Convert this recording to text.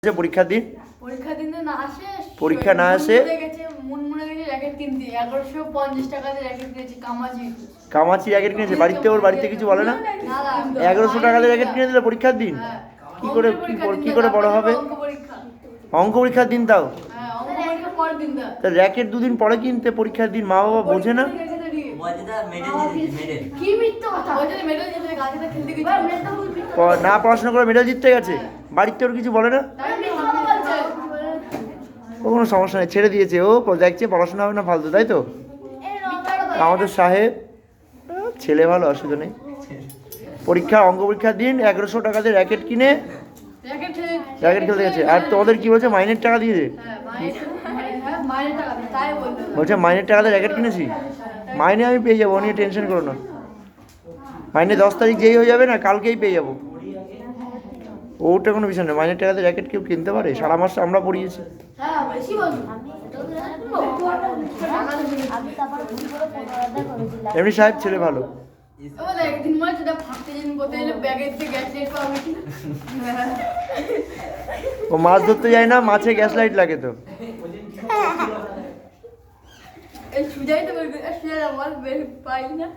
যে পরীক্ষার দিন পরীক্ষা না আসে কামাচি র্যাকেট কিনেছে বাড়িতে, ওর বাড়িতে কিছু বলে না? 1100 টাকা দিয়ে র্যাকেট কিনে দিলে পরীক্ষার দিন? কি করে বড় হবে? অঙ্ক পরীক্ষার দিন তাও র্যাকেট দুদিন পরে কিনতে, পরীক্ষার দিন মা বাবা বোঝে না? না পড়াশোনা করে মেডেল জিততে গেছে, বাড়িতে ওর কিছু বলে না? ও কোনো সমস্যা নেই, ছেড়ে দিয়েছে, ও দেখছে পড়াশোনা হবে না ফালতু, তাই তো? আমাদের সাহেব ছেলে ভালো, অসুবিধা নেই। অঙ্ক পরীক্ষার দিন 1100 টাকা দিয়ে র্যাকেট কিনে র্যাকেট খেলতে গেছে। আর তোমাদের কি বলছে, মাইনের টাকা দিয়েছে? বলছে মাইনের টাকা দিয়ে র্যাকেট কিনেছি। মাইনে আমি পেয়ে যাবো, নিয়ে টেনশন করো না। মাইনে 10 তারিখ যেই হয়ে যাবে না, কালকেই পেয়ে যাবো। ওটা কোনো বিষয় নেই, মাইনের টাকাতে র্যাকেট কেউ কিনতে পারে? সারা মাস আমরা পড়িয়েছি। এমনি সাহেব ছেলে ভালো। ও মাছ ধরতে যায় না, মাছে গ্যাস লাইট লাগে তো। পাই না।